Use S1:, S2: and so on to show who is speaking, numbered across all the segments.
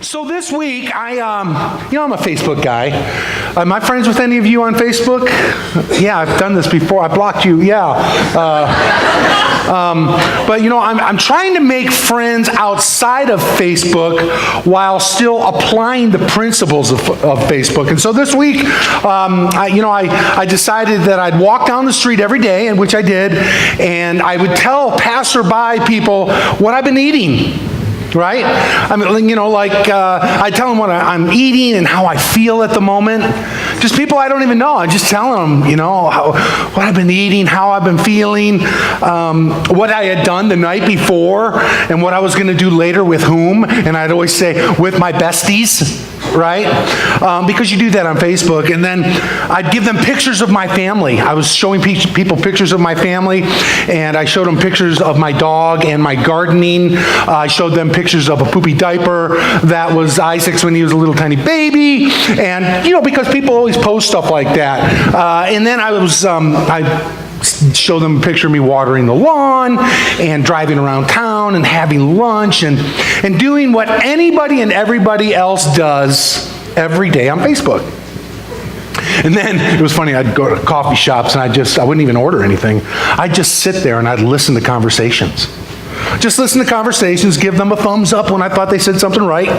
S1: So this week, I'm a Facebook guy. Am I friends with any of you on Facebook? Yeah, I've done this before. I blocked you. Yeah. But I'm trying to make friends outside of Facebook while still applying the principles of Facebook. And so this week, I decided that I'd walk down the street every day, and which I did, and I would tell passerby people what I've been eating. Right? I tell them what I'm eating and how I feel at the moment. Just people I don't even know. I just tell them, what I've been eating, how I've been feeling, what I had done the night before, and what I was going to do later with whom. And I'd always say, with my besties. Right? Because you do that on Facebook. And then I'd give them pictures of my family. I was showing people pictures of my family, and I showed them pictures of my dog and my gardening. I showed them pictures of a poopy diaper that was Isaac's when he was a little tiny baby. And, because people always post stuff like that. And then I show them a picture of me watering the lawn and driving around town and having lunch and doing what anybody and everybody else does every day on Facebook. And then it was funny, I'd go to coffee shops and I wouldn't even order anything. I'd just sit there and I'd listen to conversations. Just listen to conversations, give them a thumbs up when I thought they said something right,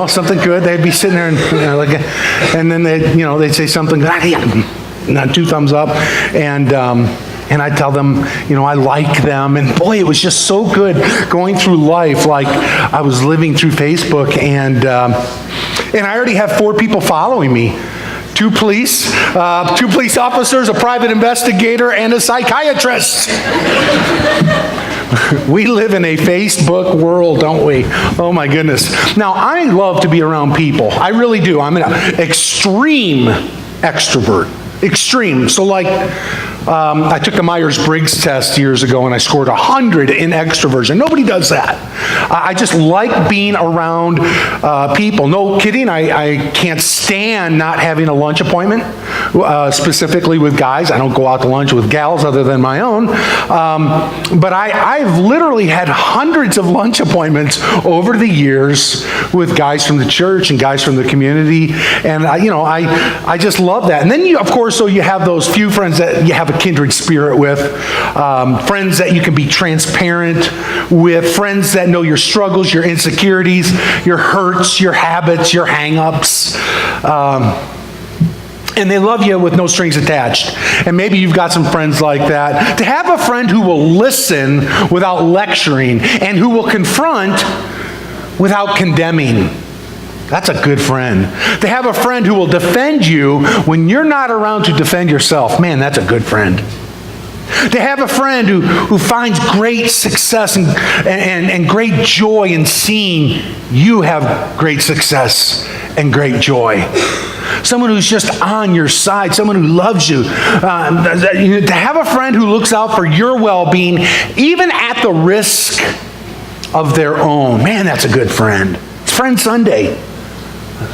S1: something good. They'd be sitting there and then they'd say something good. Not 2 thumbs up, and I tell them, I like them, and boy, it was just so good going through life like I was living through Facebook, and I already have 4 people following me. 2 police officers, a private investigator, and a psychiatrist. We live in a Facebook world, don't we? Oh my goodness. Now, I love to be around people. I really do. I'm an extreme extrovert. Extreme. So I took the Myers-Briggs test years ago and I scored 100 in extroversion. Nobody does that. I just like being around people. No kidding, I can't stand not having a lunch appointment, specifically with guys. I don't go out to lunch with gals other than my own. But I've literally had hundreds of lunch appointments over the years with guys from the church and guys from the community. And I just love that. And then you have those few friends that you have a kindred spirit with, friends that you can be transparent with, friends that know your struggles, your insecurities, your hurts, your habits, your hang-ups. And they love you with no strings attached. And maybe you've got some friends like that. To have a friend who will listen without lecturing and who will confront without condemning. That's a good friend. To have a friend who will defend you when you're not around to defend yourself, man, that's a good friend. To have a friend who finds great success and great joy in seeing you have great success and great joy. Someone who's just on your side, someone who loves you. To have a friend who looks out for your well-being, even at the risk of their own. Man, that's a good friend. It's Friend Sunday.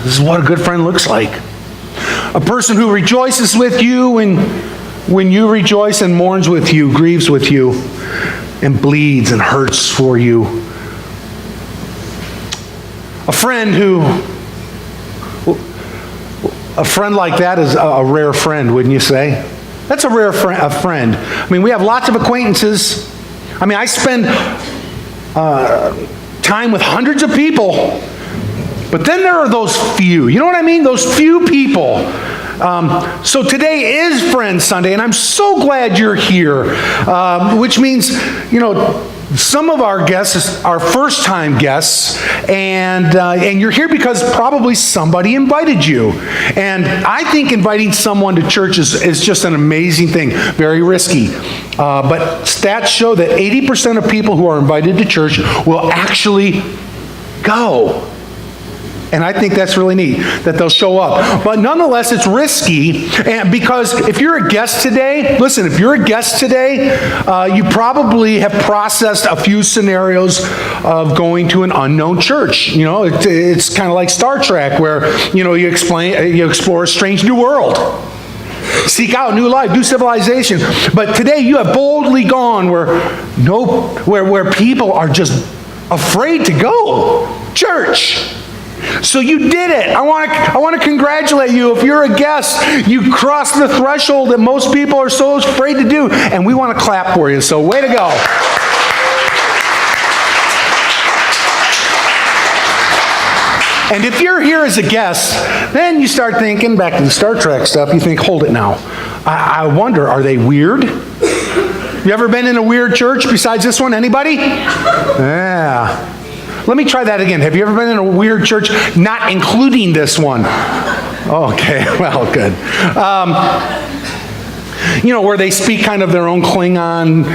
S1: This is what a good friend looks like. A person who rejoices with you when you rejoice and mourns with you, grieves with you, and bleeds and hurts for you. A friend like that is a rare friend, wouldn't you say? That's a rare friend. I mean, we have lots of acquaintances. I mean, I spend time with hundreds of people. But then there are those few. You know what I mean? Those few people. So today is Friend Sunday, and I'm so glad you're here. Which means, some of our guests are first-time guests, and you're here because probably somebody invited you. And I think inviting someone to church is just an amazing thing. Very risky. But stats show that 80% of people who are invited to church will actually go. And I think that's really neat, that they'll show up. But nonetheless, it's risky, because if you're a guest today, you probably have processed a few scenarios of going to an unknown church. It's kind of like Star Trek, where, you explore a strange new world. Seek out new life, new civilization. But today you have boldly gone where people are just afraid to go. Church. So you did it. I want to congratulate you. If you're a guest, you crossed the threshold that most people are so afraid to do, and we want to clap for you. So way to go. And if you're here as a guest, then you start thinking back to the Star Trek stuff. You think, hold it now. I wonder, are they weird? You ever been in a weird church besides this one? Anybody? Yeah. Let me try that again. Have you ever been in a weird church, not including this one? Okay, well, good. Where they speak kind of their own Klingon,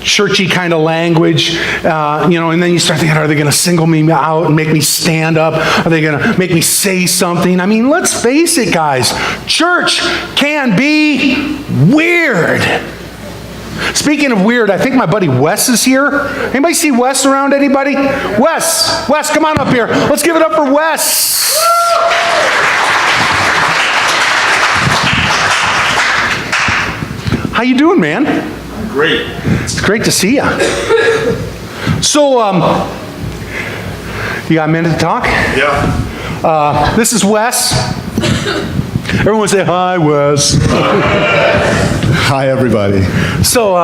S1: churchy kind of language, and then you start thinking, are they going to single me out and make me stand up? Are they going to make me say something? I mean, let's face it, guys. Church can be weird. Speaking of weird, I think my buddy Wes is here. Anybody see Wes around, anybody? Wes, come on up here. Let's give it up for Wes. How you doing, man?
S2: Great.
S1: It's great to see you. So, you got a minute to talk?
S2: Yeah.
S1: This is Wes. Everyone say hi, Wes.
S3: Hi, everybody.
S1: So,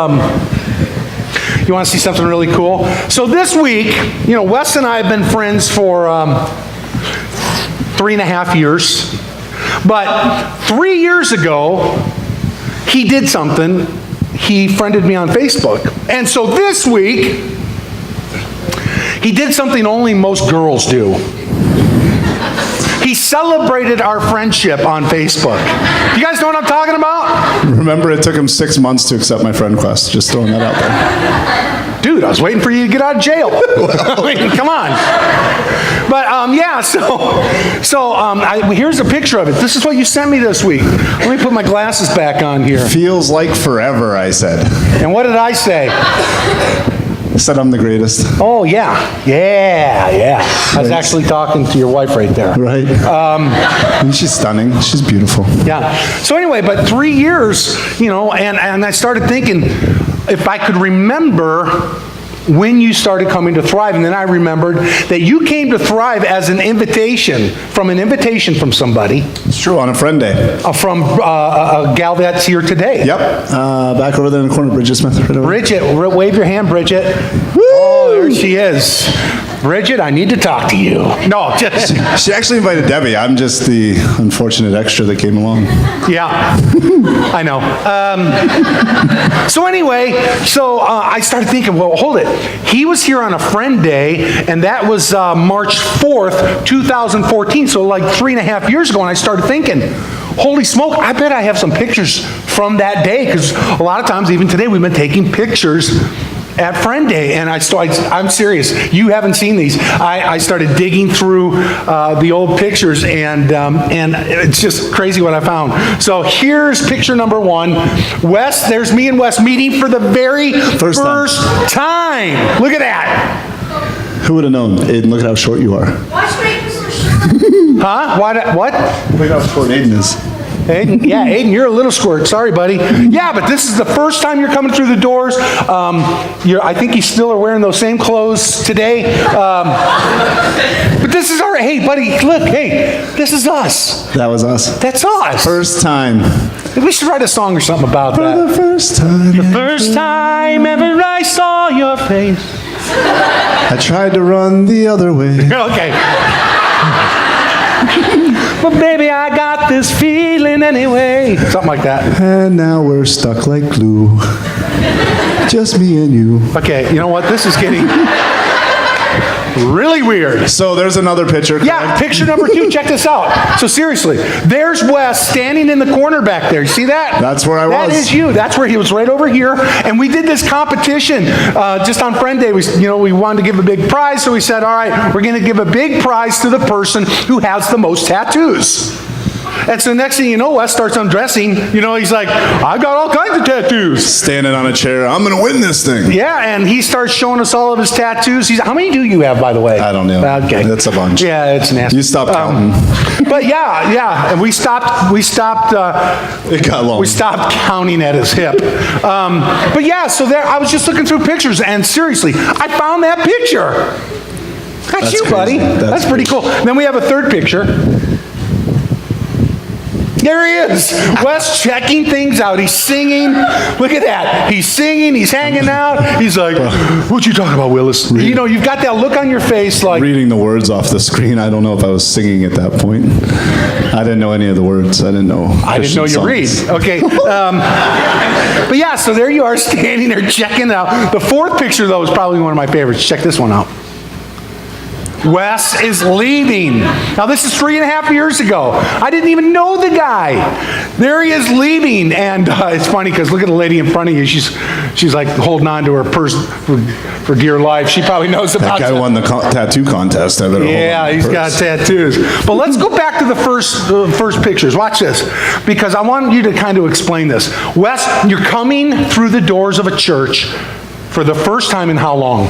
S1: you want to see something really cool? So this week, Wes and I have been friends for 3.5 years. But 3 years ago, he did something. He friended me on Facebook. And so this week, he did something only most girls do. He celebrated our friendship on Facebook. You guys know what I'm talking about?
S3: Remember, it took him 6 months to accept my friend request. Just throwing that out there.
S1: Dude, I was waiting for you to get out of jail. I mean, come on. But here's a picture of it. This is what you sent me this week. Let me put my glasses back on here.
S3: Feels like forever, I said.
S1: And what did I say?
S3: I said I'm the greatest.
S1: Oh, yeah. I was actually talking to your wife right there.
S3: Right. And she's stunning. She's beautiful.
S1: Yeah. So anyway, but 3 years, and I started thinking, if I could remember when you started coming to Thrive, and then I remembered that you came to Thrive as an invitation from somebody.
S3: It's true, on a friend day.
S1: From a gal that's here today.
S3: Yep. Back over there in the corner, Bridget Smith. Right over.
S1: Bridget, wave your hand, Bridget. Woo! Oh, there she is. Bridget, I need to talk to you. No, just...
S3: She actually invited Debbie. I'm just the unfortunate extra that came along.
S1: Yeah, I know. So anyway, I started thinking, well, hold it. He was here on a friend day, and that was March 4th, 2014, so like 3.5 years ago, and I started thinking, holy smoke, I bet I have some pictures from that day, because a lot of times, even today, we've been taking pictures at Friend Day, and I'm serious. You haven't seen these. I started digging through the old pictures, and it's just crazy what I found. So here's picture number 1. Wes, there's me and Wes meeting for the very first time. Look at that.
S3: Who would have known? Aiden, look at how short you are.
S4: Watch me so short.
S1: Huh? What?
S3: Look how short Aiden is.
S1: Aiden, yeah, Aiden, you're a little squirt. Sorry, buddy. Yeah, but this is the first time you're coming through the doors. I think you still are wearing those same clothes today. But this is our, hey, buddy, look, hey, this is us.
S3: That was us.
S1: That's us.
S3: First time.
S1: We should write a song or something about
S3: For
S1: that.
S3: the first time.
S1: The first time ever I saw your face.
S3: I tried to run the other way.
S1: Okay. But baby, I got this feeling anyway. Something like that.
S3: And now we're stuck like glue. Just me and you.
S1: Okay, you know what? This is getting really weird.
S3: So there's another picture.
S1: Yeah,
S3: correct?
S1: picture number 2. Check this out. So seriously, there's Wes standing in the corner back there. You see that?
S3: That's where I was.
S1: That is you. That's where he was, right over here. And we did this competition just on Friend Day. We wanted to give a big prize, so we said, all right, we're going to give a big prize to the person who has the most tattoos. And so next thing you know, Wes starts undressing. He's like, I've got all kinds of tattoos.
S3: Standing on a chair. I'm going to win this thing.
S1: Yeah, and he starts showing us all of his tattoos. How many do you have, by the way?
S3: I don't know.
S1: Okay.
S3: That's a bunch.
S1: Yeah, it's nasty.
S3: You stopped counting.
S1: But yeah, and we stopped.
S3: It got long.
S1: We stopped counting at his hip. But yeah, so there, I was just looking through pictures, and seriously, I found that picture. That's
S3: That's
S1: you,
S3: crazy.
S1: buddy. That's pretty cool. And then we have a third picture. There he is. Wes checking things out. He's singing. Look at that. He's singing. He's hanging out. He's like, what you talking about, Willis? You know, you've got that look on your face like,
S3: Reading the words off the screen, I don't know if I was singing at that point. I didn't know any of the words. I didn't know.
S1: I didn't know you read. Okay. But yeah, so there you are standing there checking it out. The fourth picture, though, is probably one of my favorites. Check this one out. Wes is leaving. Now, this is 3.5 years ago. I didn't even know the guy. There he is leaving. And it's funny because look at the lady in front of you. She's like holding on to her purse for dear life. She probably knows about
S3: That guy won the tattoo contest. I better hold on
S1: Yeah,
S3: to
S1: he's
S3: my
S1: got
S3: purse.
S1: tattoos. But let's go back to the first pictures. Watch this, because I want you to kind of explain this. Wes, you're coming through the doors of a church for the first time in how long?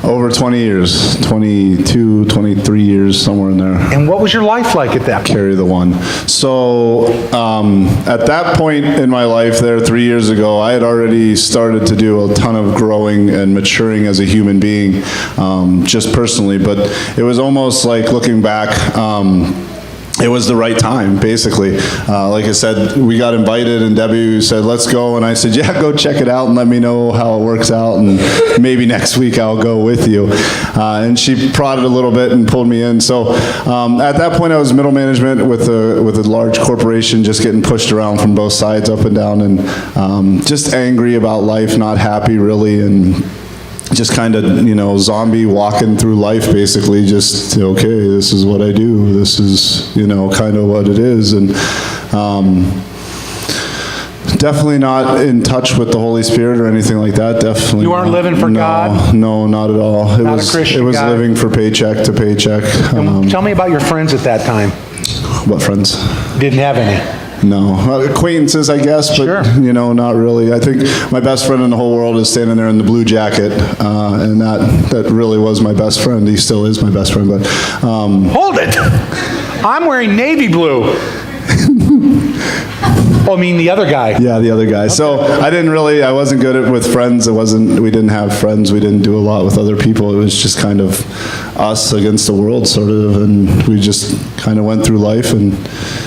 S3: Over 20 years, 22, 23 years, somewhere in there.
S1: And what was your life like at that point?
S3: Carry the one. So at that point in my life there 3 years ago, I had already started to do a ton of growing and maturing as a human being, just personally, but it was almost like looking back, it was the right time, basically. Like I said, we got invited and Debbie said, let's go. And I said, yeah, go check it out and let me know how it works out. And maybe next week I'll go with you. And she prodded a little bit and pulled me in. So at that point I was middle management with a large corporation, just getting pushed around from both sides, up and down, and just angry about life, not happy really, and just kind of, zombie walking through life, basically, just, okay, this is what I do. This is, kind of what it is. And definitely not in touch with the Holy Spirit or anything like that, definitely.
S1: You weren't
S3: not.
S1: living for
S3: No,
S1: God?
S3: No, not at all. It
S1: Not a
S3: was,
S1: Christian
S3: It was
S1: guy?
S3: living for paycheck to paycheck.
S1: Tell me about your friends at that time.
S3: What friends?
S1: Didn't have any.
S3: No, acquaintances, I guess, but,
S1: Sure.
S3: not really. I think my best friend in the whole world is standing there in the blue jacket, and that really was my best friend. He still is my best friend, but,
S1: Hold it. I'm wearing navy blue. Oh, I mean the other guy.
S3: yeah, the other guy. So I wasn't good with friends. We didn't have friends. We didn't do a lot with other people. It was just kind of us against the world, sort of, and we just kind of went through life and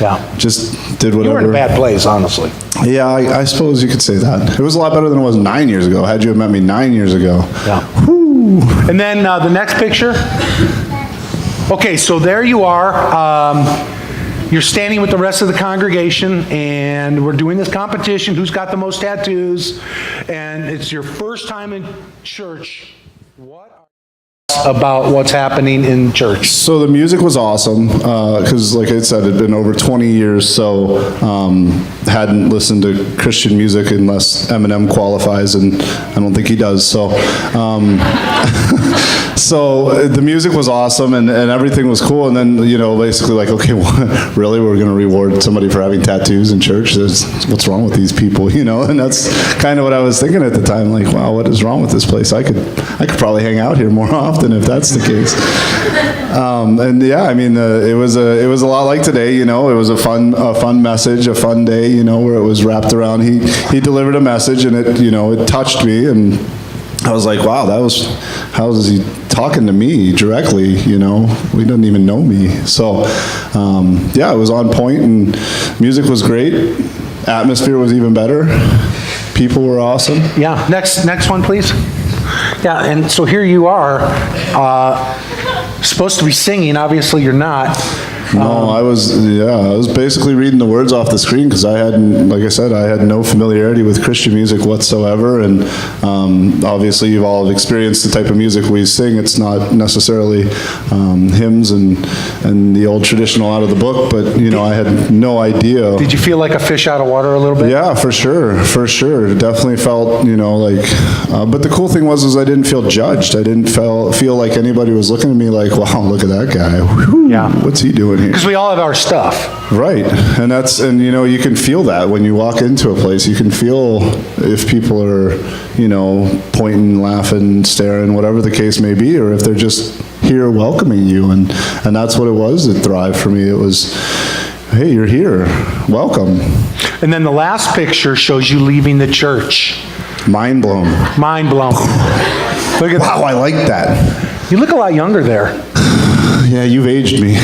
S1: Yeah.
S3: just did
S1: You were
S3: whatever.
S1: in a bad place, honestly.
S3: Yeah, I suppose you could say that. It was a lot better than it was 9 years ago. Had you have met me 9 years ago.
S1: Yeah. And then the next picture. Okay, so there you are. You're standing with the rest of the congregation, and we're doing this competition, who's got the most tattoos, and it's your first time in church. What about what's happening in church?
S3: So the music was awesome, because like I said, it had been over 20 years, so hadn't listened to Christian music unless Eminem qualifies, and I don't think he does, so so the music was awesome, and everything was cool, and then, basically like, okay, really, we're going to reward somebody for having tattoos in church? What's wrong with these people, and that's kind of what I was thinking at the time, like, wow, what is wrong with this place? I could probably hang out here more often if that's the case. And yeah, I mean, it was a lot like today, it was a fun message, a fun day, where it was wrapped around, he delivered a message, and it touched me, and I was like, wow, how is he talking to me directly, he doesn't even know me. So, yeah, it was on point, and music was great, atmosphere was even better, people were awesome.
S1: Yeah, next one, please. Yeah, and so here you are, supposed to be singing, obviously you're not.
S3: No, I was basically reading the words off the screen because I had no familiarity with Christian music whatsoever, and obviously you've all experienced the type of music we sing. It's not necessarily hymns and the old traditional out of the book, but I had no idea.
S1: Did you feel like a fish out of water a little bit?
S3: Yeah, for sure. Definitely felt, but the cool thing was I didn't feel judged. I didn't feel like anybody was looking at me like, wow, look at that guy. Whew,
S1: Yeah.
S3: what's he doing here?
S1: Because we all have our stuff.
S3: Right, and you can feel that when you walk into a place. You can feel if people are, pointing, laughing, staring, whatever the case may be, or if they're just here welcoming you, and that's what it was at Thrive for me. It was, hey, you're here, welcome.
S1: And then the last picture shows you leaving the church.
S3: Mind blown.
S1: Mind blown. Look at
S3: Wow, I like that.
S1: that. You look a lot younger there.
S3: Yeah, you've aged me.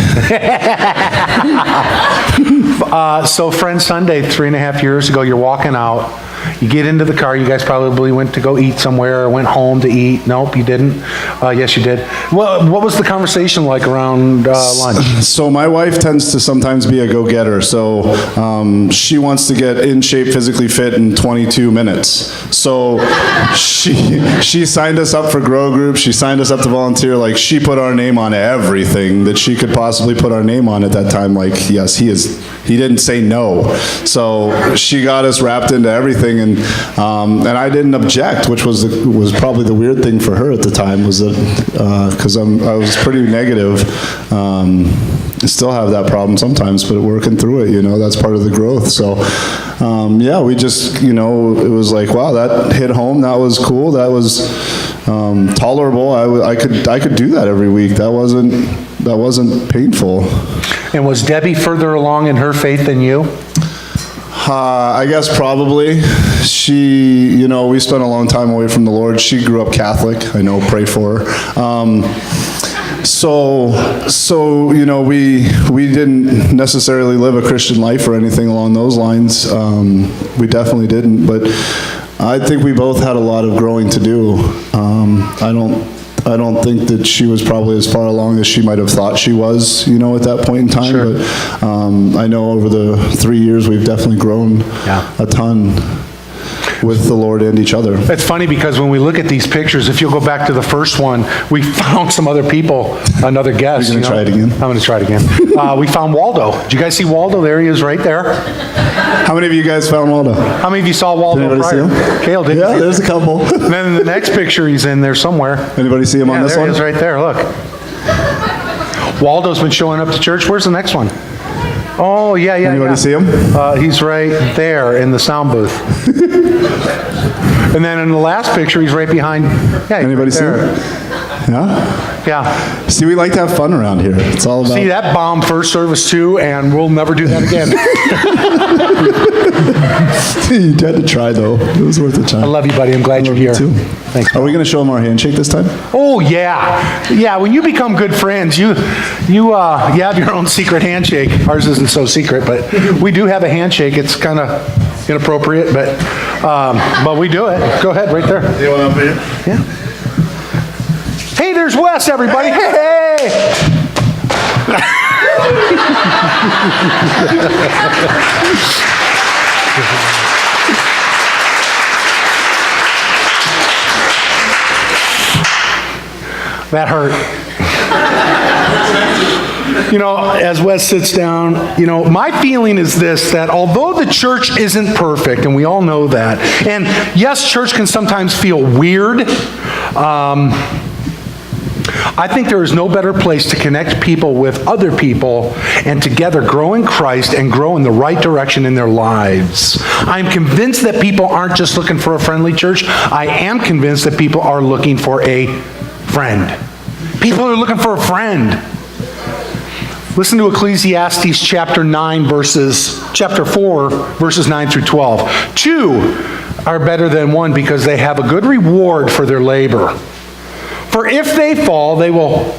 S1: So Friend Sunday, 3.5 years ago, you're walking out. You get into the car. You guys probably went to go eat somewhere or went home to eat. Nope, you didn't. Yes, you did. Well, what was the conversation like around lunch?
S3: So my wife tends to sometimes be a go-getter. So she wants to get in shape, physically fit in 22 minutes. So she signed us up for Grow Group. She signed us up to volunteer. Like, she put our name on everything that she could possibly put our name on at that time. Like, yes, he didn't say no. So she got us wrapped into everything, and I didn't object, which was probably the weird thing for her at the time, was that because I was pretty negative. I still have that problem sometimes, but working through it, that's part of the growth. So yeah, we just, it was like, wow, that hit home. That was cool. That was tolerable. I could do that every week. That wasn't painful.
S1: And was Debbie further along in her faith than you?
S3: I guess probably. She, we spent a long time away from the Lord. She grew up Catholic. I know, pray for her. So we didn't necessarily live a Christian life or anything along those lines. We definitely didn't, but I think we both had a lot of growing to do. I don't think that she was probably as far along as she might have thought she was, at that point in time.
S1: Sure.
S3: But I know over the 3 years, we've definitely grown a ton with the Lord and each other.
S1: It's funny because when we look at these pictures, if you'll go back to the first one, we found some other people, another guest.
S3: You're gonna try it again?
S1: I'm going to try it again. We found Waldo. Did you guys see Waldo? There he is right there.
S3: How many of you guys found Waldo?
S1: How many of you saw Waldo
S3: Did anybody
S1: prior?
S3: see him?
S1: Kale, did you
S3: Yeah,
S1: see
S3: there's a couple.
S1: And then in the next picture, he's in there somewhere.
S3: Anybody see him on
S1: Yeah,
S3: this
S1: there
S3: one?
S1: he is right there, look. Waldo's been showing up to church. Where's the next one? Oh, yeah.
S3: Anybody see him?
S1: He's right there in the sound booth. And then in the last picture, he's right behind. Yeah, he's
S3: Anybody
S1: right
S3: see
S1: there.
S3: him? Yeah?
S1: Yeah.
S3: See, we like to have fun around here. It's all about...
S1: See, that bombed first service too, and we'll never do that again.
S3: You had to try, though. It was worth a try.
S1: I love you, buddy. I'm glad you're
S3: Love you,
S1: here.
S3: too.
S1: Thanks.
S3: Are we going to show them our handshake this time?
S1: Oh, yeah. Yeah, when you become good friends, you have your own secret handshake. Ours isn't so secret, but we do have a handshake. It's kind of inappropriate, but we do it. Go ahead, right there.
S2: You want up here?
S1: Yeah. Hey, there's Wes, everybody. Hey! That hurt. As Wes sits down, my feeling is this, that although the church isn't perfect, and we all know that, and yes, church can sometimes feel weird, I think there is no better place to connect people with other people and together grow in Christ and grow in the right direction in their lives. I'm convinced that people aren't just looking for a friendly church. I am convinced that people are looking for a friend. People are looking for a friend. Listen to Ecclesiastes chapter 4, verses 9 through 12. 2 are better than one because they have a good reward for their labor. For if they fall,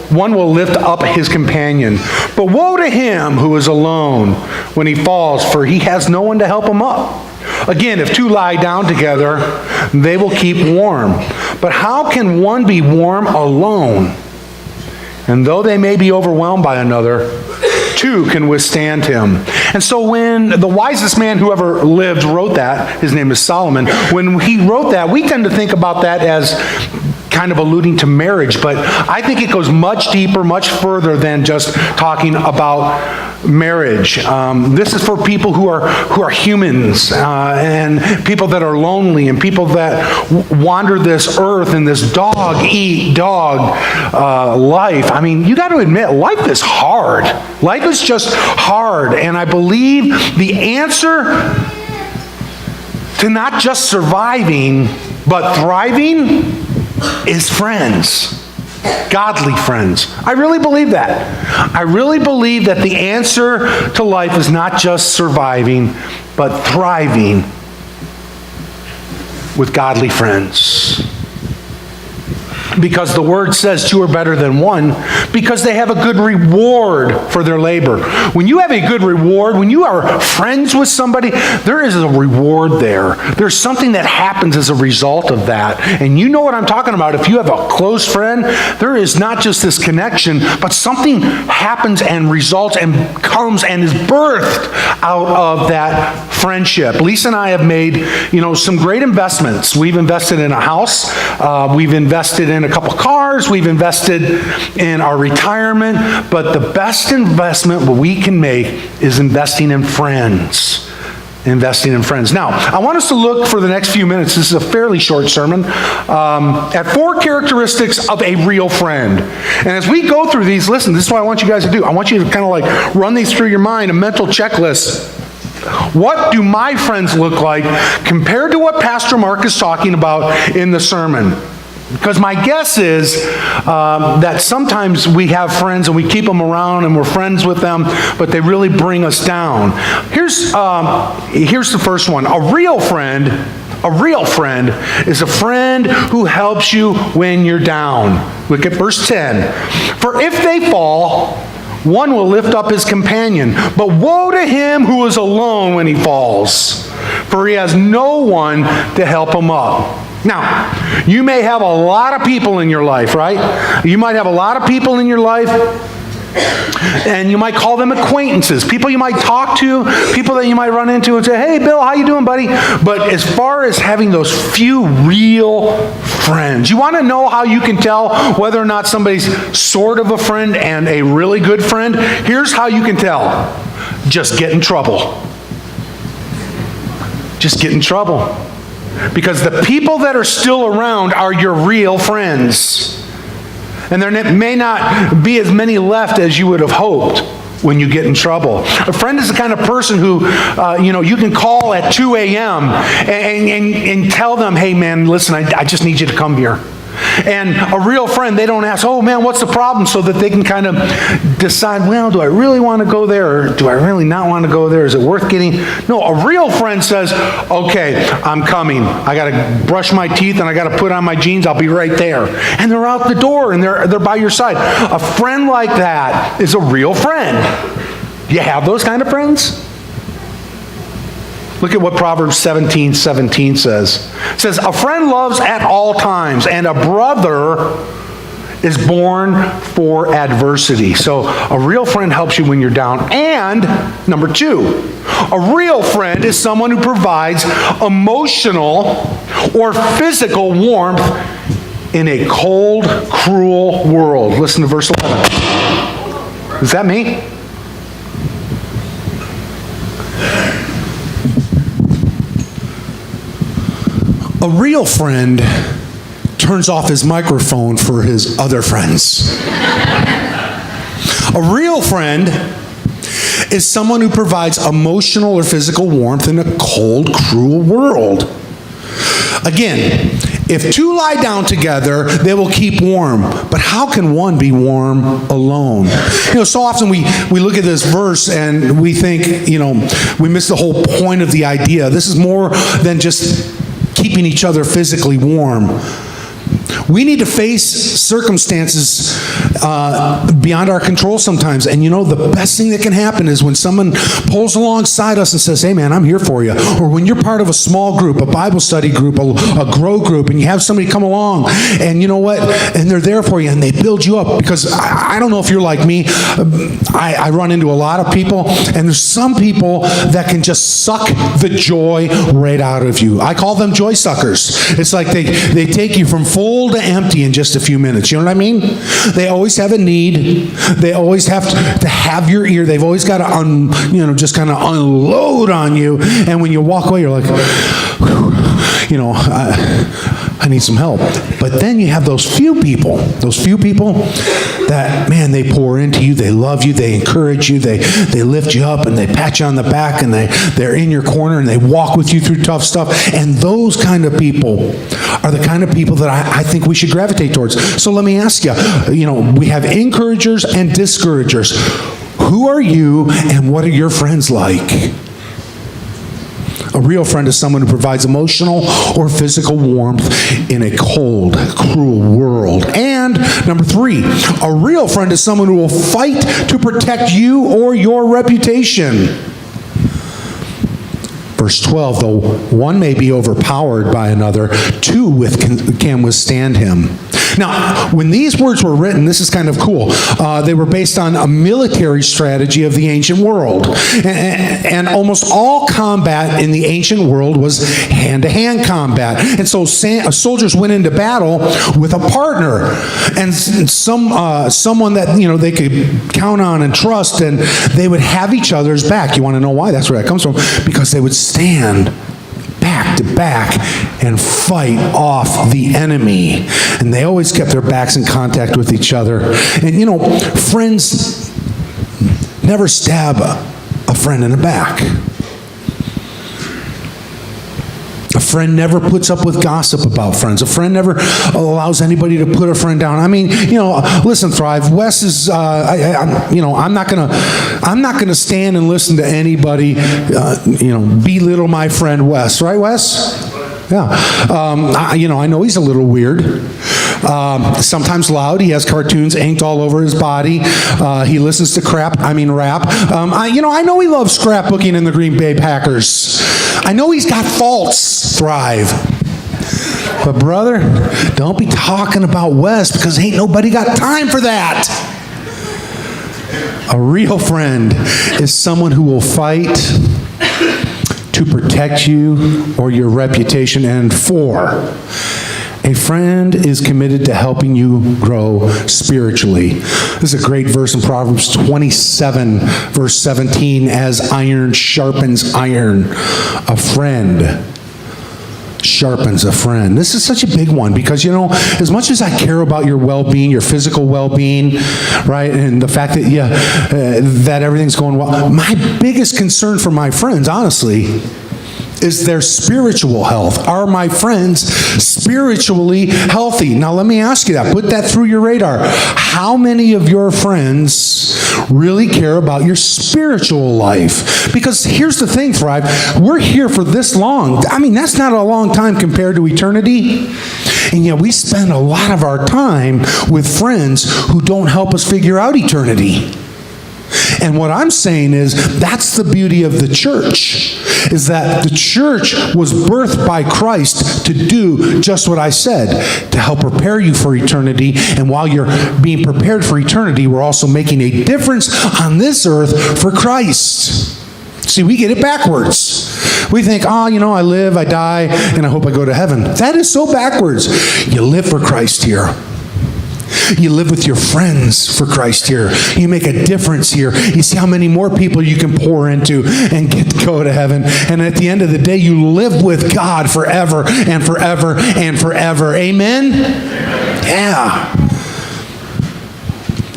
S1: one will lift up his companion. But woe to him who is alone when he falls, for he has no one to help him up. Again, if two lie down together, they will keep warm. But how can one be warm alone? And though they may be overwhelmed by another, two can withstand him. And so when the wisest man who ever lived wrote that, his name is Solomon, when he wrote that, we tend to think about that as kind of alluding to marriage, but I think it goes much deeper, much further than just talking about marriage. This is for people who are humans, and people that are lonely, and people that wander this earth in this dog-eat-dog life. I mean, you got to admit, life is hard. Life is just hard, and I believe the answer to not just surviving, but thriving is friends. Godly friends. I really believe that. I really believe that the answer to life is not just surviving, but thriving with godly friends. because the word says two are better than one, because they have a good reward for their labor. When you have a good reward, when you are friends with somebody, there is a reward there. There's something that happens as a result of that. And you know what I'm talking about. If you have a close friend, there is not just this connection, but something happens and results and comes and is birthed out of that friendship. Lisa and I have made, some great investments. We've invested in a house. We've invested in a couple cars. We've invested in our retirement. But the best investment we can make is investing in friends. Investing in friends. Now, I want us to look for the next few minutes, this is a fairly short sermon, at 4 characteristics of a real friend. And as we go through these, listen, this is what I want you guys to do. I want you to kind of like run these through your mind, a mental checklist. What do my friends look like compared to what Pastor Mark is talking about in the sermon? Because my guess is that sometimes we have friends and we keep them around and we're friends with them, but they really bring us down. Here's the first one. A real friend is a friend who helps you when you're down. Look at verse 10. For if they fall, one will lift up his companion, but woe to him who is alone when he falls, for he has no one to help him up. Now, you may have a lot of people in your life, right? You might have a lot of people in your life, and you might call them acquaintances, people you might talk to, people that you might run into and say, hey, Bill, how you doing, buddy? But as far as having those few real friends, you want to know how you can tell whether or not somebody's sort of a friend and a really good friend? Here's how you can tell. Just get in trouble. Just get in trouble. Because the people that are still around are your real friends. And there may not be as many left as you would have hoped when you get in trouble. A friend is the kind of person who, you can call at 2 a.m. and tell them, hey man, listen, I just need you to come here. And a real friend, they don't ask, oh man, what's the problem? So that they can kind of decide, well, do I really want to go there? Or do I really not want to go there? Is it worth getting? No, a real friend says, okay, I'm coming. I got to brush my teeth and I got to put on my jeans. I'll be right there. And they're out the door and they're by your side. A friend like that is a real friend. Do you have those kind of friends? Look at what Proverbs 17:17 says. It says, a friend loves at all times, and a brother is born for adversity. So a real friend helps you when you're down. And number 2, a real friend is someone who provides emotional or physical warmth in a cold, cruel world. Listen to verse 11. Is that me? A real friend turns off his microphone for his other friends. A real friend is someone who provides emotional or physical warmth in a cold, cruel world. Again, if 2 lie down together, they will keep warm. But how can one be warm alone? So often we look at this verse and we think, we miss the whole point of the idea. This is more than just keeping each other physically warm. We need to face circumstances beyond our control sometimes. And the best thing that can happen is when someone pulls alongside us and says, hey man, I'm here for you. Or when you're part of a small group, a Bible study group, a grow group, and you have somebody come along and you know what? And they're there for you and they build you up. Because I don't know if you're like me. I run into a lot of people, and there's some people that can just suck the joy right out of you. I call them joy suckers. It's like they take you from full to empty in just a few minutes. You know what I mean? They always have a need. They always have to have your ear. They've always got to just kind of unload on you. And when you walk away, you're like, I need some help. But then you have those few people that, man, they pour into you, they love you, they encourage you, they lift you up, and they pat you on the back, and they're in your corner, and they walk with you through tough stuff. And those kind of people are the kind of people that I think we should gravitate towards. So let me ask you, we have encouragers and discouragers. Who are you, and what are your friends like? A real friend is someone who provides emotional or physical warmth in a cold, cruel world. And number 3, a real friend is someone who will fight to protect you or your reputation. Verse 12, though one may be overpowered by another, 2 can withstand him. Now, when these words were written, this is kind of cool. They were based on a military strategy of the ancient world. And almost all combat in the ancient world was hand-to-hand combat. And so soldiers went into battle with a partner and someone that, they could count on and trust, and they would have each other's back. You want to know why? That's where that comes from. Because they would stand back to back and fight off the enemy. And they always kept their backs in contact with each other. And friends never stab a friend in the back. A friend never puts up with gossip about friends. A friend never allows anybody to put a friend down. I mean, listen, Thrive. Wes is, I'm not gonna stand and listen to anybody, belittle my friend Wes. Right, Wes? Yeah. I know he's a little weird. Sometimes loud. He has cartoons inked all over his body. He listens to rap. I know he loves scrapbooking in the Green Bay Packers. I know he's got faults, Thrive. But brother, don't be talking about Wes, because ain't nobody got time for that. A real friend is someone who will fight to protect you or your reputation. And 4, a friend is committed to helping you grow spiritually. This is a great verse in Proverbs 27, verse 17, as iron sharpens iron, a friend sharpens a friend. This is such a big one because, as much as I care about your well-being, your physical well-being, right, and the fact that, that everything's going well, my biggest concern for my friends, honestly, is their spiritual health. Are my friends spiritually healthy? Now let me ask you that. Put that through your radar. How many of your friends really care about your spiritual life? Because here's the thing, Thrive. We're here for this long. That's not a long time compared to eternity. And yet we spend a lot of our time with friends who don't help us figure out eternity. And what I'm saying is, that's the beauty of the church, is that the church was birthed by Christ to do just what I said, to help prepare you for eternity. And while you're being prepared for eternity, we're also making a difference on this earth for Christ. See, we get it backwards. We think, I live, I die, and I hope I go to heaven. That is so backwards. You live for Christ here. You live with your friends for Christ here. You make a difference here. You see how many more people you can pour into and get to go to heaven. And at the end of the day, you live with God forever and forever and forever. Amen? Yeah.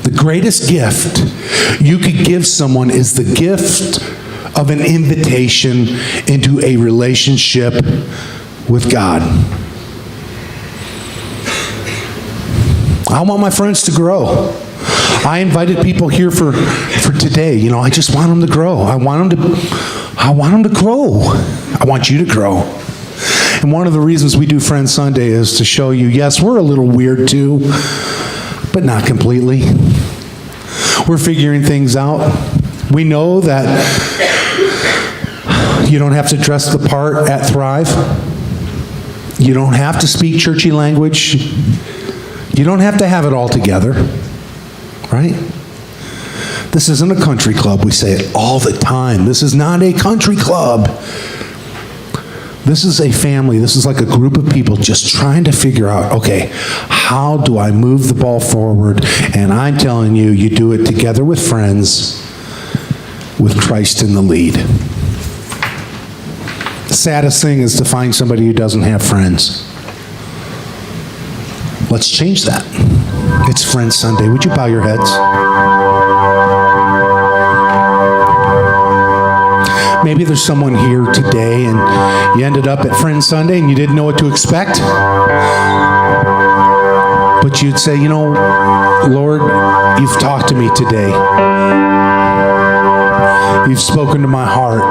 S1: The greatest gift you could give someone is the gift of an invitation into a relationship with God. I want my friends to grow. I invited people here for today. I just want them to grow. I want them to grow. I want you to grow. And one of the reasons we do Friends Sunday is to show you, yes, we're a little weird too, but not completely. We're figuring things out. We know that you don't have to dress the part at Thrive. You don't have to speak churchy language. You don't have to have it all together, right? This isn't a country club. We say it all the time. This is not a country club. This is a family. This is like a group of people just trying to figure out, okay, how do I move the ball forward? And I'm telling you, you do it together with friends, with Christ in the lead. The saddest thing is to find somebody who doesn't have friends. Let's change that. It's Friends Sunday. Would you bow your heads? Maybe there's someone here today and you ended up at Friends Sunday and you didn't know what to expect. But you'd say, Lord, you've talked to me today. You've spoken to my heart.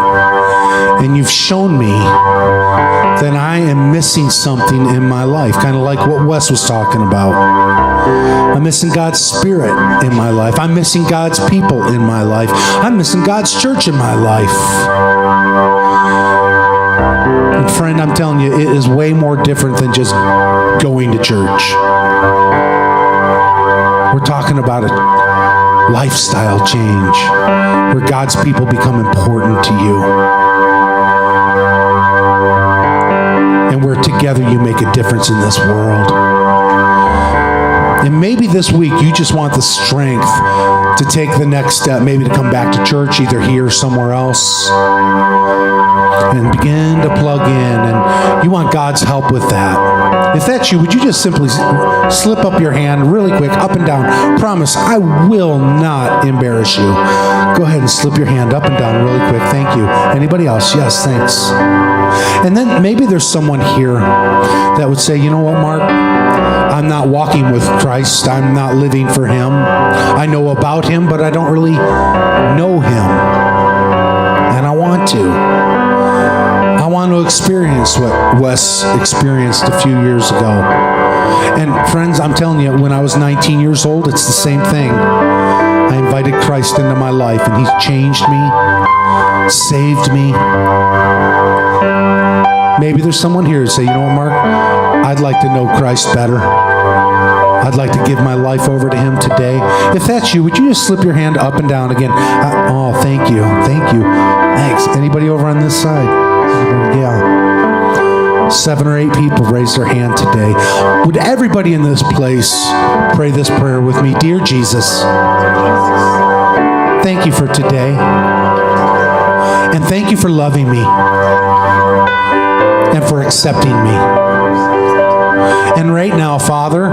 S1: And you've shown me that I am missing something in my life, kind of like what Wes was talking about. I'm missing God's Spirit in my life. I'm missing God's people in my life. I'm missing God's church in my life. And friend, I'm telling you, it is way more different than just going to church. We're talking about a lifestyle change where God's people become important to you. And where together you make a difference in this world. And maybe this week you just want the strength to take the next step, maybe to come back to church, either here or somewhere else, and begin to plug in, and you want God's help with that. If that's you, would you just simply slip up your hand really quick, up and down? Promise, I will not embarrass you. Go ahead and slip your hand up and down really quick. Thank you. Anybody else? Yes, thanks. And then maybe there's someone here that would say, you know what, Mark? I'm not walking with Christ. I'm not living for Him. I know about Him, but I don't really know Him. And I want to. I want to experience what Wes experienced a few years ago. And friends, I'm telling you, when I was 19 years old, it's the same thing. I invited Christ into my life, and He's changed me, saved me. Maybe there's someone here who say, you know what, Mark? I'd like to know Christ better. I'd like to give my life over to Him today. If that's you, would you just slip your hand up and down again? Oh, thank you. Thank you. Thanks. Anybody over on this side? Yeah. 7 or 8 people raised their hand today. Would everybody in this place pray this prayer with me? Dear Jesus, thank you for today. And thank you for loving me. And for accepting me. And right now, Father,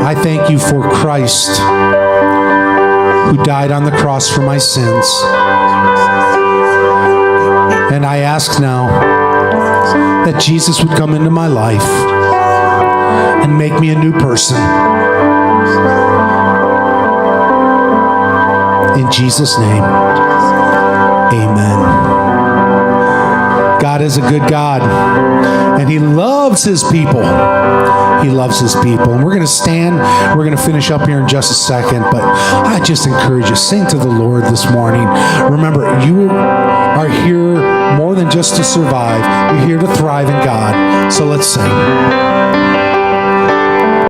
S1: I thank you for Christ who died on the cross for my sins. And I ask now that Jesus would come into my life and make me a new person. In Jesus' name, amen. God is a good God, and He loves His people. He loves His people. And we're going to stand. We're going to finish up here in just a second, but I just encourage you, sing to the Lord this morning. Remember, you are here more than just to survive. You're here to thrive in God. So let's sing.